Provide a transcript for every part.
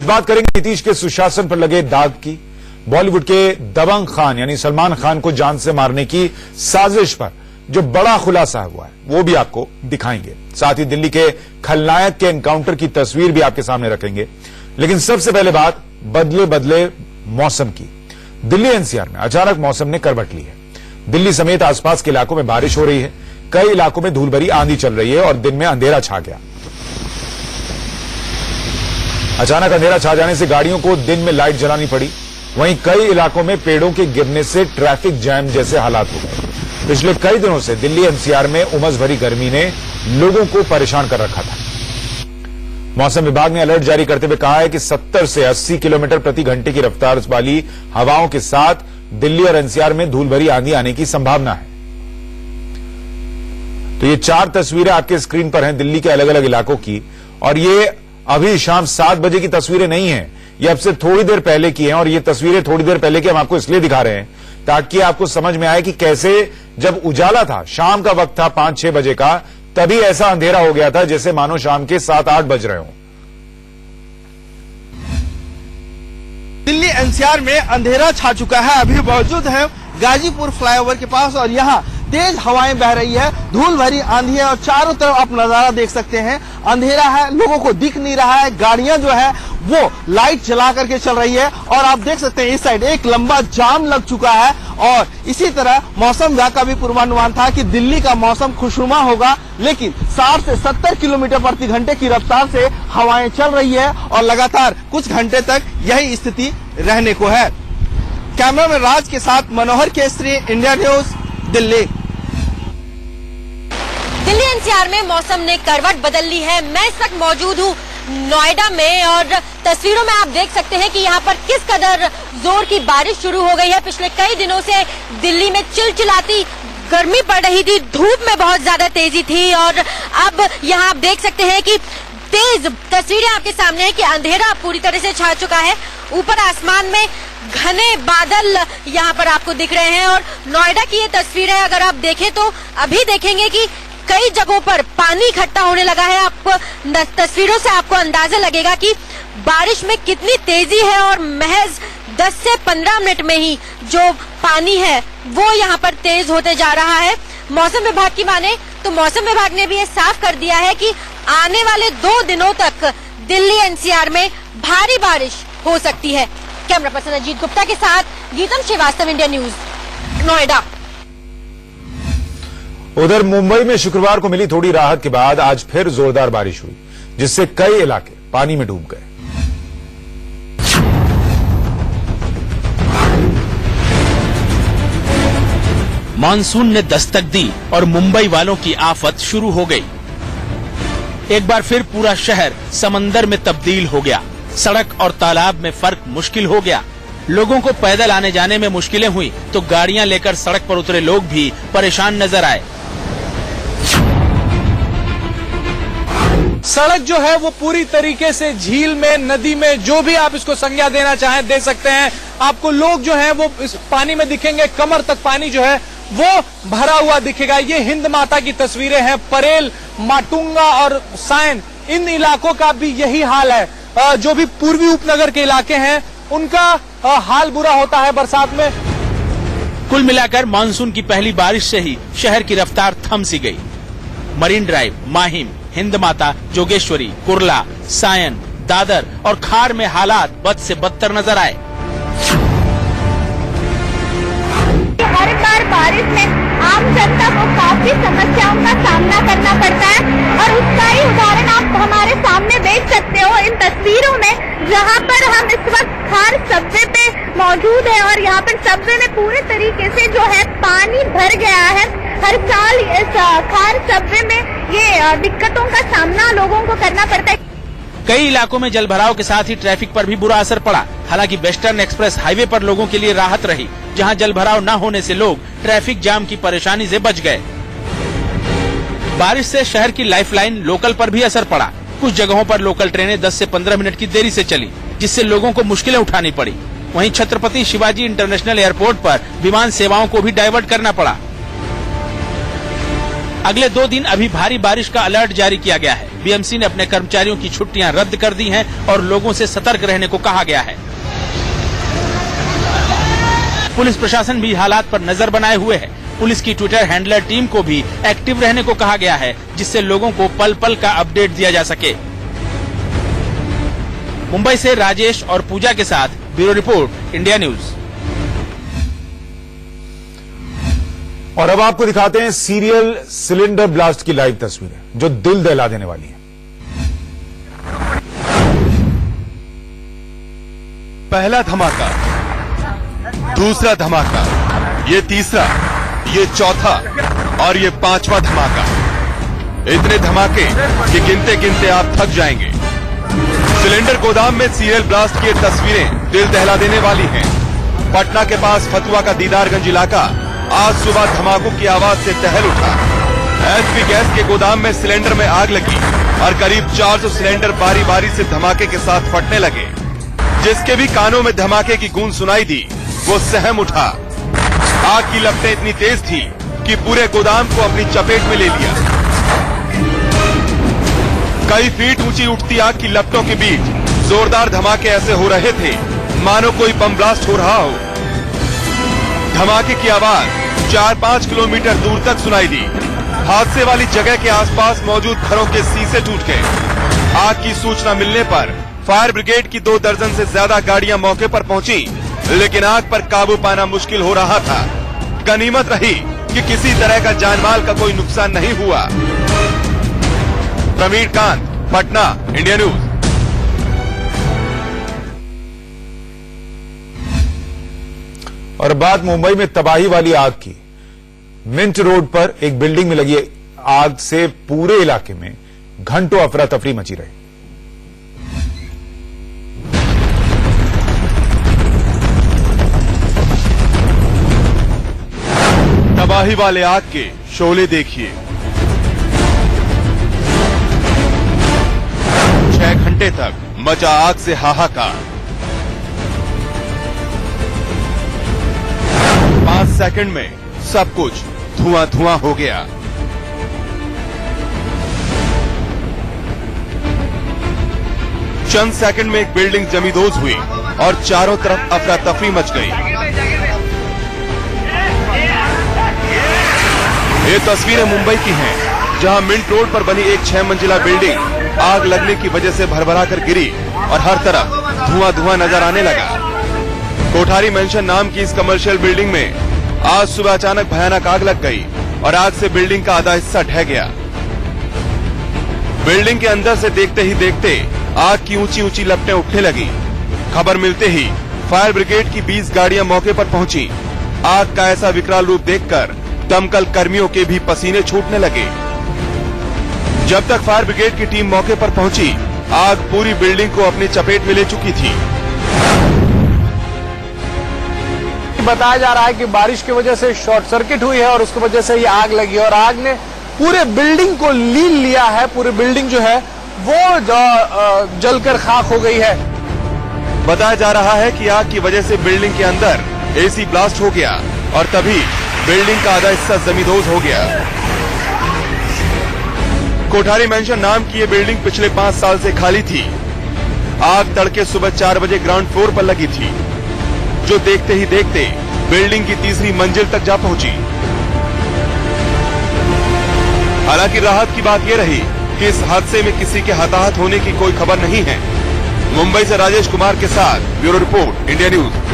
बात करेंगे नीतीश के सुशासन पर लगे दाग की। बॉलीवुड के दबंग खान यानी सलमान खान को जान से मारने की साजिश पर जो बड़ा खुलासा हुआ है वो भी आपको दिखाएंगे। साथ ही दिल्ली के खलनायक के एनकाउंटर की तस्वीर भी आपके सामने रखेंगे। लेकिन सबसे पहले बात बदले बदले मौसम की। दिल्ली एनसीआर में अचानक मौसम ने करवट ली है। दिल्ली समेत आसपास के इलाकों में बारिश हो रही है। कई इलाकों में धूल भरी आंधी चल रही है और दिन में अंधेरा छा गया। अचानक अंधेरा छा जाने से गाड़ियों को दिन में लाइट जलानी पड़ी। वहीं कई इलाकों में पेड़ों के गिरने से ट्रैफिक जैम जैसे हालात हो गए। पिछले कई दिनों से दिल्ली एनसीआर में उमस भरी गर्मी ने लोगों को परेशान कर रखा था। मौसम विभाग ने अलर्ट जारी करते हुए कहा है कि 70 से 80 किलोमीटर प्रति घंटे की रफ्तार वाली हवाओं के साथ दिल्ली और एनसीआर में धूल भरी आंधी आने की संभावना है। तो ये 4 तस्वीरें आपके स्क्रीन पर हैं दिल्ली के अलग अलग इलाकों की, और ये अभी शाम 7 बजे की तस्वीरें नहीं है, ये अब से थोड़ी देर पहले की हैं। और ये तस्वीरें थोड़ी देर पहले की हम आपको इसलिए दिखा रहे हैं ताकि आपको समझ में आए कि कैसे जब उजाला था, शाम का वक्त था 5-6 बजे का, तभी ऐसा अंधेरा हो गया था जैसे मानो शाम के 7-8 बज रहे हों। दिल्ली एनसीआर में अंधेरा छा चुका है। अभी मौजूद है गाजीपुर फ्लाईओवर के पास और यहाँ तेज हवाएं बह रही है, धूल भरी आंधी है और चारों तरफ आप नजारा देख सकते हैं। अंधेरा है, लोगों को दिख नहीं रहा है, गाड़ियां जो है वो लाइट जला करके चल रही है और आप देख सकते हैं इस साइड एक लंबा जाम लग चुका है। और इसी तरह मौसम विभाग का भी पूर्वानुमान था कि दिल्ली का मौसम खुशनुमा होगा, लेकिन 60 से 70 किलोमीटर प्रति घंटे की रफ्तार से हवाएं चल रही है और लगातार कुछ घंटे तक यही स्थिति रहने को है। कैमरामैन राज के साथ Manohar Kesari, India News, Delhi. Delhi NCR में मौसम ने करवट बदल ली है। मैं इस वक्त मौजूद हूँ नोएडा में और तस्वीरों में आप देख सकते हैं कि यहाँ पर किस कदर जोर की बारिश शुरू हो गई है। पिछले कई दिनों से दिल्ली में चिलचिलाती गर्मी पड़ रही थी, धूप में बहुत ज्यादा तेजी थी और अब यहाँ आप देख सकते हैं कि तेज तस्वीरें आपके सामने है कि अंधेरा पूरी तरह से छा चुका है। ऊपर आसमान में घने बादल यहाँ पर आपको दिख रहे हैं और नोएडा की ये तस्वीर है। अगर आप देखें तो अभी देखेंगे कि कई जगहों पर पानी इकट्ठा होने लगा है। आपको तस्वीरों से आपको अंदाजा लगेगा कि बारिश में कितनी तेजी है और महज 10 से 15 मिनट में ही जो पानी है वो यहाँ पर तेज होते जा रहा है। मौसम विभाग की माने तो मौसम विभाग ने भी ये साफ कर दिया है कि आने वाले 2 दिनों तक दिल्ली एनसीआर में भारी बारिश हो सकती है। कैमरा पर्सन अजीत गुप्ता के साथ गीतम श्रीवास्तव, इंडिया न्यूज, नोएडा। उधर मुंबई में शुक्रवार को मिली थोड़ी राहत के बाद आज फिर जोरदार बारिश हुई, जिससे कई इलाके पानी में डूब गए। मानसून ने दस्तक दी और मुंबई वालों की आफत शुरू हो गई। एक बार फिर पूरा शहर समंदर में तब्दील हो गया। सड़क और तालाब में फर्क मुश्किल हो गया। लोगों को पैदल आने जाने में मुश्किलें हुई तो गाड़ियां लेकर सड़क पर उतरे लोग भी परेशान नजर आए। सड़क जो है वो पूरी तरीके से झील में, नदी में, जो भी आप इसको संज्ञा देना चाहें दे सकते हैं। आपको लोग जो हैं वो इस पानी में दिखेंगे, कमर तक पानी जो है वो भरा हुआ दिखेगा। ये हिंद माता की तस्वीरें हैं। परेल, माटुंगा और सायन, इन इलाकों का भी यही हाल है। जो भी पूर्वी उपनगर के इलाके हैं उनका हाल बुरा होता है बरसात में। कुल मिलाकर मानसून की पहली बारिश से ही शहर की रफ्तार थम सी गई। मरीन ड्राइव, माहिम, हिंद माता, जोगेश्वरी, कुर्ला, सायन, दादर और खार में हालात बद से बदतर नजर आए। हर बार बारिश में आम जनता को काफी समस्याओं का सामना करना पड़ता है और उसका ही उदाहरण आप हमारे सामने देख सकते हो इन तस्वीरों में, जहां पर हम इस वक्त खार सबवे पे मौजूद है और यहाँ पर सबवे में पूरे तरीके से जो है पानी भर गया है। हर साल इस खार सबवे में ये दिक्कतों का सामना लोगों को करना पड़ता है। कई इलाकों में जलभराव के साथ ही ट्रैफिक पर भी बुरा असर पड़ा। हालांकि वेस्टर्न एक्सप्रेस हाईवे पर लोगों के लिए राहत रही, जहां जलभराव न होने से लोग ट्रैफिक जाम की परेशानी से बच गए। बारिश से शहर की लाइफलाइन लोकल पर भी असर पड़ा। कुछ जगहों पर लोकल ट्रेनें 10 से 15 मिनट की देरी से चली, जिससे लोगों को मुश्किलें उठानी पड़ी। वहीं छत्रपति शिवाजी इंटरनेशनल एयरपोर्ट पर विमान सेवाओं को भी डाइवर्ट करना पड़ा। अगले 2 दिन अभी भारी बारिश का अलर्ट जारी किया गया है। बीएमसी ने अपने कर्मचारियों की छुट्टियां रद्द कर दी हैं और लोगों से सतर्क रहने को कहा गया है। पुलिस प्रशासन भी हालात पर नजर बनाए हुए है। पुलिस की ट्विटर हैंडलर टीम को भी एक्टिव रहने को कहा गया है, जिससे लोगों को पल पल का अपडेट दिया जा सके। मुंबई से राजेश और पूजा के साथ ब्यूरो रिपोर्ट, इंडिया न्यूज। और अब आपको दिखाते हैं सीरियल सिलेंडर ब्लास्ट की लाइव तस्वीरें जो दिल दहला देने वाली हैं। पहला धमाका, दूसरा धमाका, ये तीसरा, ये चौथा और ये 5वां धमाका। इतने धमाके कि गिनते गिनते आप थक जाएंगे। सिलेंडर गोदाम में सीरियल ब्लास्ट की तस्वीरें दिल दहला देने वाली हैं। पटना के पास फतुआ का दीदारगंज इलाका आज सुबह धमाकों की आवाज से दहल उठा। एचपी गैस के गोदाम में सिलेंडर में आग लगी और करीब 400 सिलेंडर बारी बारी से धमाके के साथ फटने लगे। जिसके भी कानों में धमाके की गूंज सुनाई दी वो सहम उठा। आग की लपटें इतनी तेज थी कि पूरे गोदाम को अपनी चपेट में ले लिया। कई फीट ऊंची उठती आग की लपटों के बीच जोरदार धमाके ऐसे हो रहे थे मानो कोई बम ब्लास्ट हो रहा हो। धमाके की आवाज 4-5 किलोमीटर दूर तक सुनाई दी। हादसे वाली जगह के आसपास मौजूद घरों के शीशे टूट गए। आग की सूचना मिलने पर फायर ब्रिगेड की 2 दर्जन से ज्यादा गाड़ियां मौके पर पहुंची, लेकिन आग पर काबू पाना मुश्किल हो रहा था। गनीमत रही कि किसी तरह का जानमाल का कोई नुकसान नहीं हुआ। Praveen Kant, Patna, India news. और बात मुंबई में तबाही वाली आग की। मिंट रोड पर एक बिल्डिंग में लगी आग से पूरे इलाके में घंटों अफरा तफरी मची रही। तबाही वाले आग के शोले देखिए। 6 घंटे तक मचा आग से हाहाकार। 5 सेकंड में सब कुछ धुआं धुआं हो गया। चंद सेकंड में एक बिल्डिंग जमींदोज हुई और चारों तरफ अफरा तफरी मच गई। ये तस्वीरें मुंबई की हैं, जहां मिंट रोड पर बनी एक 6 मंजिला बिल्डिंग आग लगने की वजह से भरभरा कर गिरी और हर तरफ धुआं धुआं नजर आने लगा। कोठारी मेंशन नाम की इस कमर्शियल बिल्डिंग में आज सुबह अचानक भयानक आग लग गई और आग से बिल्डिंग का आधा हिस्सा ढह गया। बिल्डिंग के अंदर से देखते ही देखते आग की ऊंची ऊंची लपटें उठने लगी। खबर मिलते ही फायर ब्रिगेड की 20 गाड़ियां मौके पर पहुंची। आग का ऐसा विकराल रूप देखकर दमकल कर्मियों के भी पसीने छूटने लगे। जब तक फायर ब्रिगेड की टीम मौके पर पहुंची, आग पूरी बिल्डिंग को अपनी चपेट में ले चुकी थी। बताया जा रहा है कि बारिश की वजह से शॉर्ट सर्किट हुई है और उसकी वजह से ये आग लगी और आग ने पूरे बिल्डिंग को लील लिया है। पूरी बिल्डिंग जो है वो जलकर खाक हो गई है। बताया जा रहा है कि आग की वजह से बिल्डिंग के अंदर एसी ब्लास्ट हो गया और तभी बिल्डिंग का आधा हिस्सा जमींदोज हो गया। कोठारी मेंशन नाम की ये बिल्डिंग पिछले 5 साल से खाली थी। आग तड़के सुबह 4 बजे ग्राउंड फ्लोर पर लगी थी, जो देखते ही देखते बिल्डिंग की 3री मंजिल तक जा पहुंची। हालांकि राहत की बात यह रही कि इस हादसे में किसी के हताहत होने की कोई खबर नहीं है। मुंबई से राजेश कुमार के साथ bureau report, India news.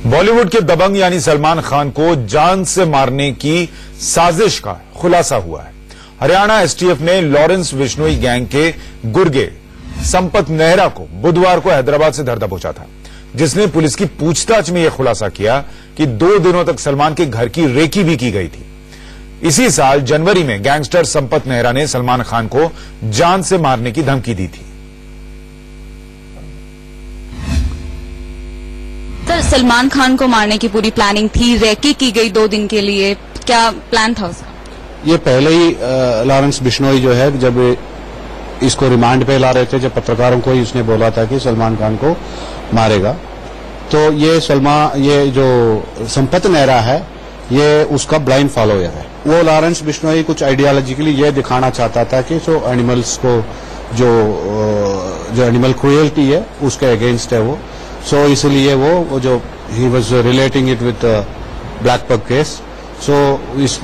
Bollywood के दबंग यानी सलमान खान को जान से मारने की साजिश का खुलासा हुआ है। हरियाणा एसटीएफ ने लॉरेंस बिश्नोई गैंग के गुर्गे संपत नेहरा को बुधवार को हैदराबाद से धर दबोचा था, जिसने पुलिस की पूछताछ में यह खुलासा किया कि 2 दिनों तक सलमान के घर की रेकी भी की गई थी। इसी साल जनवरी में गैंगस्टर संपत नेहरा ने सलमान खान को जान से मारने की धमकी दी थी। सर, सलमान खान को मारने की पूरी प्लानिंग थी, रेकी की गई 2 दिन के लिए, क्या प्लान था उसका? ये पहले ही लॉरेंस बिश्नोई जो है, जब इसको रिमांड पे ला रहे थे, जब पत्रकारों को ही उसने बोला था कि सलमान खान को मारेगा, तो ये जो संपत नेहरा है ये उसका ब्लाइंड फॉलोअर है। वो लॉरेंस बिश्नोई कुछ आइडियोलॉजिकली ये दिखाना चाहता था कि जो एनिमल्स को जो एनिमल क्रुएल्टी है उसके अगेंस्ट है वो। सो इसलिए वो जो he was relating it with black पग केस। सो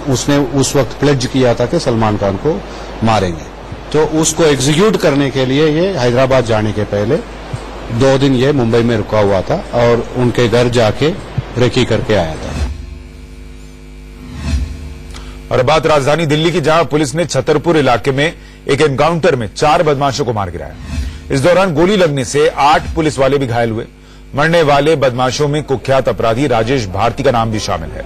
उसने उस वक्त प्लेज किया था कि सलमान खान को मारेंगे। तो उसको एग्जीक्यूट करने के लिए ये हैदराबाद जाने के पहले 2 दिन ये मुंबई में रुका हुआ था और उनके घर जाके रेकी करके आया था। और बात राजधानी दिल्ली की, जहां पुलिस ने छतरपुर इलाके में एक एनकाउंटर में 4 बदमाशों को मार गिराया। इस दौरान गोली लगने से 8 पुलिस वाले भी घायल हुए। मरने वाले बदमाशों में कुख्यात अपराधी राजेश भारती का नाम भी शामिल है।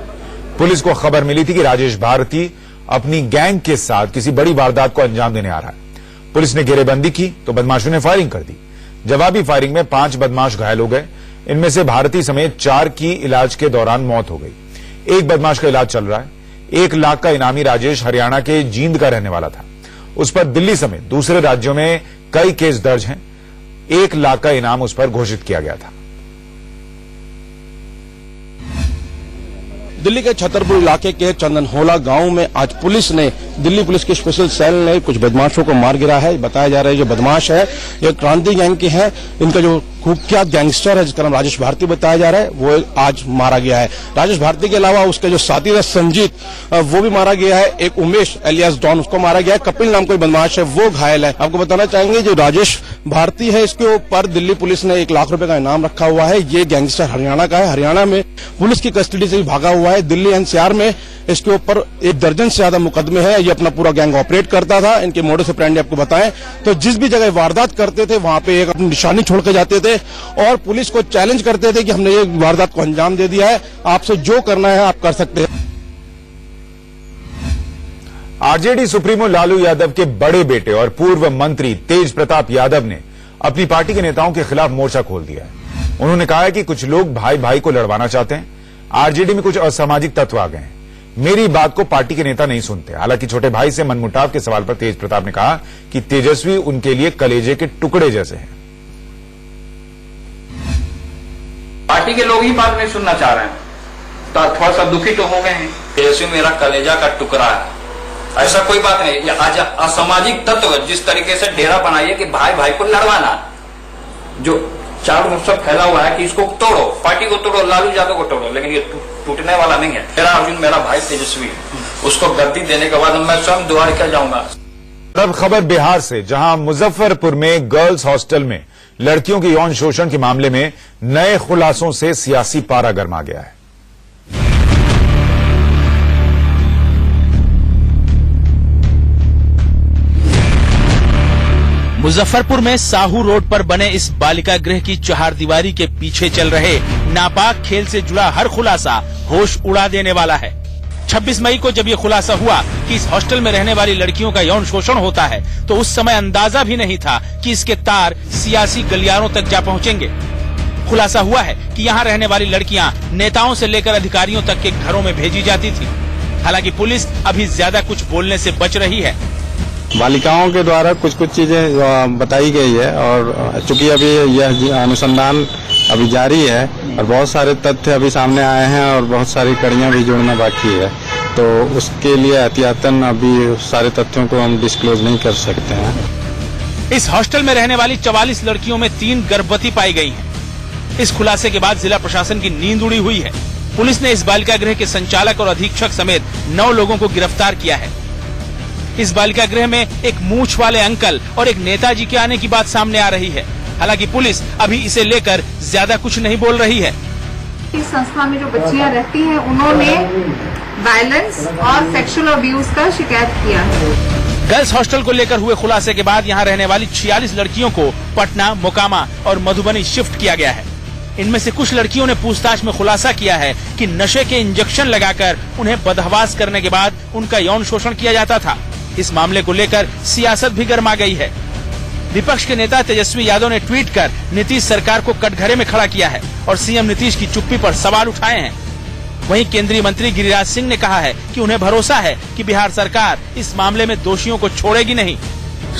पुलिस को खबर मिली थी कि राजेश भारती अपनी गैंग के साथ किसी बड़ी वारदात को अंजाम देने आ रहा है। पुलिस ने घेरेबंदी की तो बदमाशों ने फायरिंग कर दी। जवाबी फायरिंग में 5 बदमाश घायल हो गए। इनमें से भारती समेत 4 की इलाज के दौरान मौत हो गई। एक बदमाश का इलाज चल रहा है। 1 लाख का इनामी राजेश हरियाणा के जींद का रहने वाला था। उस पर दिल्ली समेत दूसरे राज्यों में कई केस दर्ज हैं। 1 लाख का इनाम उस पर घोषित किया गया था। दिल्ली के छतरपुर इलाके के चंदनहोला गांव में आज पुलिस ने, दिल्ली पुलिस की स्पेशल सेल ने कुछ बदमाशों को मार गिरा है। बताया जा रहा है जो बदमाश है ये क्रांति गैंग के हैं। इनका जो कुख्यात गैंगस्टर है जिसका नाम राजेश भारती बताया जा रहा है वो आज मारा गया है। राजेश भारती के अलावा उसके जो साथी है संजीत वो भी मारा गया है। एक उमेश एलियास डॉन उसको मारा गया है। कपिल नाम कोई बदमाश है वो घायल है। आपको बताना चाहेंगे जो राजेश भारती है इसके ऊपर दिल्ली पुलिस ने 1 लाख रुपए का इनाम रखा हुआ है। ये गैंगस्टर हरियाणा का है। हरियाणा में पुलिस की कस्टडी से भी भागा हुआ है। दिल्ली एनसीआर में इसके ऊपर 1 दर्जन से ज्यादा मुकदमे हैं। ये अपना पूरा गैंग ऑपरेट करता था। इनके मोडस ऑपरेंडी आपको बताएं तो जिस भी जगह वारदात करते थे वहां पे एक अपनी निशानी छोड़ के जाते थे और पुलिस को चैलेंज करते थे कि हमने ये वारदात को अंजाम दे दिया है, आपसे जो करना है आप कर सकते हैं। आरजेडी सुप्रीमो लालू यादव के बड़े बेटे और पूर्व मंत्री तेज प्रताप यादव ने अपनी पार्टी के नेताओं के खिलाफ मोर्चा खोल दिया है। उन्होंने कहा है कि कुछ लोग भाई भाई को लड़वाना चाहते हैं। आरजेडी में कुछ असामाजिक तत्व आ गए हैं। मेरी बात को पार्टी के नेता नहीं सुनते। हालांकि छोटे भाई से मनमुटाव के सवाल पर तेज प्रताप ने कहा कि तेजस्वी उनके लिए कलेजे के टुकड़े जैसे हैं। पार्टी के लोग ही बात नहीं सुनना चाह रहे हैं तो थोड़ा सा दुखी तो हो गए हैं। तेजस्वी मेरा कलेजा का टुकड़ा है, ऐसा कोई बात नहीं। ये आज असामाजिक तत्व जिस तरीके से डेरा बनाइए कि भाई भाई को लड़वाना, जो चारों ओर सब फैला हुआ है कि इसको तोड़ो, पार्टी को तोड़ो, लालू यादव को तोड़ो, लेकिन ये टूटने वाला नहीं है। मेरा अर्जुन मेरा भाई तेजस्वी, उसको गद्दी देने के बाद मैं स्वयं द्वार क्या जाऊंगा। अब खबर बिहार से, जहां मुजफ्फरपुर में गर्ल्स हॉस्टल में लड़कियों के यौन शोषण के मामले में नए खुलासों से सियासी पारा गर्मा गया है। मुजफ्फरपुर में साहू रोड पर बने इस बालिका गृह की चहारदीवारी के पीछे चल रहे नापाक खेल से जुड़ा हर खुलासा होश उड़ा देने वाला है। 26 मई को जब ये खुलासा हुआ कि इस हॉस्टल में रहने वाली लड़कियों का यौन शोषण होता है तो उस समय अंदाजा भी नहीं था कि इसके तार सियासी गलियारों तक जा पहुंचेंगे। खुलासा हुआ है कि यहाँ रहने वाली लड़कियां नेताओं से लेकर अधिकारियों तक के घरों में भेजी जाती थी। हालांकि पुलिस अभी ज्यादा कुछ बोलने से बच रही है। बालिकाओं के द्वारा कुछ कुछ चीजें बताई गई है और चूंकि अभी यह अनुसंधान अभी जारी है और बहुत सारे तथ्य अभी सामने आए हैं और बहुत सारी कड़ियां भी जोड़ना बाकी है, तो उसके लिए एहतियातन अभी सारे तथ्यों को हम डिस्क्लोज नहीं कर सकते हैं। इस हॉस्टल में रहने वाली 44 लड़कियों में 3 गर्भवती पाई गई हैं। इस खुलासे के बाद जिला प्रशासन की नींद उड़ी हुई है। पुलिस ने इस बालिका गृह के संचालक और अधीक्षक समेत 9 लोगों को गिरफ्तार किया है। इस बालिका गृह में एक मूंछ वाले अंकल और एक नेताजी के आने की बात सामने आ रही है। हालांकि पुलिस अभी इसे लेकर ज्यादा कुछ नहीं बोल रही है। इस संस्था में जो बच्चियां रहती हैं उन्होंने वायलेंस और सेक्सुअल अब्यूज का शिकायत किया है। गर्ल्स हॉस्टल को लेकर हुए खुलासे के बाद यहाँ रहने वाली 46 लड़कियों को पटना, मोकामा और मधुबनी शिफ्ट किया गया है। इनमें से कुछ लड़कियों ने पूछताछ में खुलासा किया है कि नशे के इंजेक्शन लगाकर उन्हें बदहवास करने के बाद उनका यौन शोषण किया जाता था। इस मामले को लेकर सियासत भी गर्मा गई है। विपक्ष के नेता तेजस्वी यादव ने ट्वीट कर नीतीश सरकार को कटघरे में खड़ा किया है और सीएम नीतीश की चुप्पी पर सवाल उठाए हैं। वहीं केंद्रीय मंत्री गिरिराज सिंह ने कहा है कि उन्हें भरोसा है कि बिहार सरकार इस मामले में दोषियों को छोड़ेगी नहीं।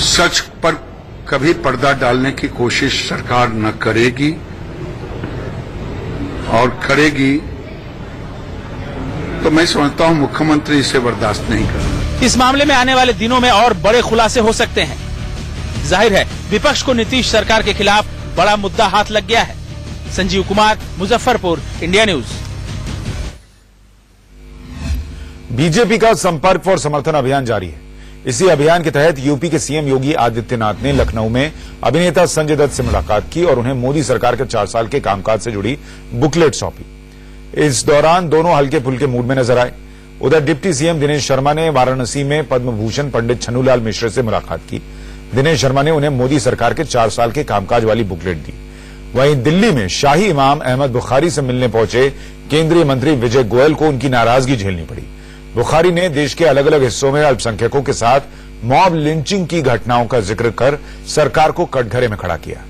सच पर कभी पर्दा डालने की कोशिश सरकार न करेगी और करेगी तो मैं समझता हूं मुख्यमंत्री इसे बर्दाश्त नहीं कर रहा। इस मामले में आने वाले दिनों में और बड़े खुलासे हो सकते हैं। जाहिर है विपक्ष को नीतीश सरकार के खिलाफ बड़ा मुद्दा हाथ लग गया है। Sanjeev Kumar, Muzaffarpur, India news. BJP का संपर्क फॉर समर्थन अभियान जारी है। इसी अभियान के तहत यूपी के सीएम योगी आदित्यनाथ ने लखनऊ में अभिनेता संजय दत्त से मुलाकात की और उन्हें मोदी सरकार के 4 साल के कामकाज से जुड़ी बुकलेट सौंपी। इस दौरान दोनों हल्के फुल्के मूड में नजर आए। उधर डिप्टी सीएम दिनेश शर्मा ने वाराणसी में पद्म भूषण पंडित छन्नूलाल मिश्र से मुलाकात की। दिनेश शर्मा ने उन्हें मोदी सरकार के 4 साल के कामकाज वाली बुकलेट दी। वहीं दिल्ली में शाही इमाम अहमद बुखारी से मिलने पहुंचे केंद्रीय मंत्री विजय गोयल को उनकी नाराजगी झेलनी पड़ी। बुखारी ने देश के अलग अलग हिस्सों में अल्पसंख्यकों के साथ मॉब लिंचिंग की घटनाओं का जिक्र कर सरकार को कटघरे में खड़ा किया।